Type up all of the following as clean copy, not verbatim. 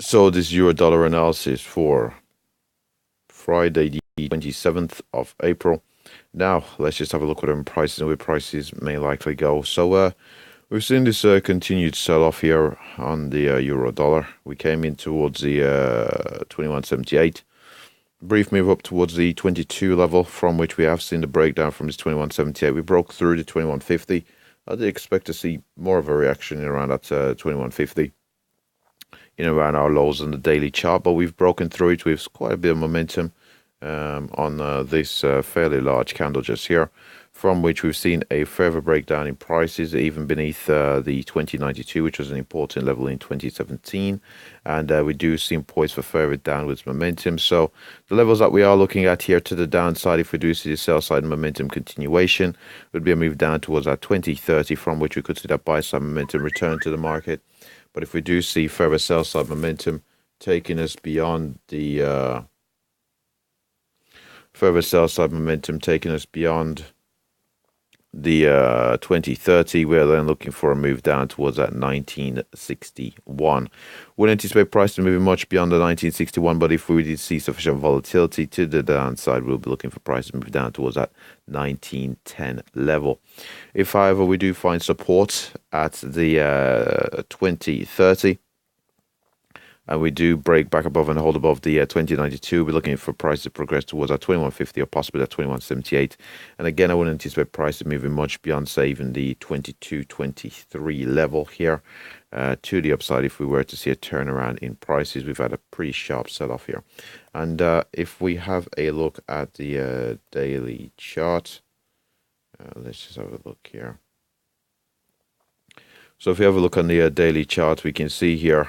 So this euro dollar analysis for Friday, the 27th of April. Now, let's just have a look at them prices and where prices may likely go. So, we've seen this continued sell-off here on the euro dollar. We came in towards the 21.78. Brief move up towards the 22 level, from which we have seen the breakdown from this 21.78. We broke through the 21.50. I did expect to see more of a reaction around that 21.50. Around our lows on the daily chart, but we've broken through it with quite a bit of momentum on this fairly large candle just here, from which we've seen a further breakdown in prices, even beneath the 2092, which was an important level in 2017, and we do seem poised for further downwards momentum. So the levels that we are looking at here to the downside, if we do see the sell side momentum continuation, would be a move down towards that 2030, from which we could see that buy side momentum return to the market. But if we do see further sell side momentum taking us beyond the further sell side momentum taking us beyond the 2030, we're then looking for a move down towards that 1961. Wouldn't anticipate price to move much beyond the 1961, but if we did see sufficient volatility to the downside, we'll be looking for price to move down towards that 1910 level. If, however, we do find support at the 2030, and we do break back above and hold above the 2092, we're looking for price to progress towards that 2150 or possibly that 2178. And again, I wouldn't anticipate price moving much beyond, say, even the 2223 level here to the upside if we were to see a turnaround in prices. We've had a pretty sharp sell-off here. And if we have a look at the daily chart, let's just have a look here. So if we have a look on the daily chart, we can see here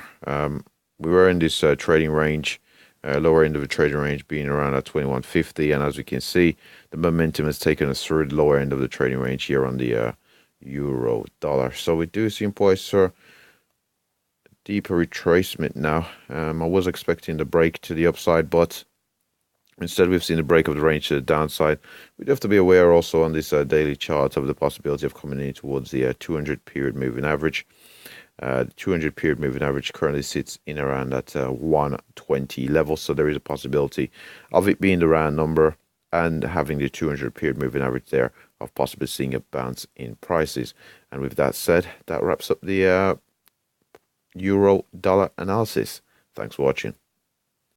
we were in this trading range, lower end of the trading range being around at 2150, and as we can see, the momentum has taken us through the lower end of the trading range here on the euro dollar. So we do seem poised for deeper retracement now. I was expecting the break to the upside, but instead we've seen the break of the range to the downside. We'd have to be aware also on this daily chart of the possibility of coming in towards the 200 period moving average. The 200 period moving average currently sits in around that 120 level, so there is a possibility of it being the round number and having the 200 period moving average there, of possibly seeing a bounce in prices. And with that said, that wraps up the euro dollar analysis. Thanks for watching.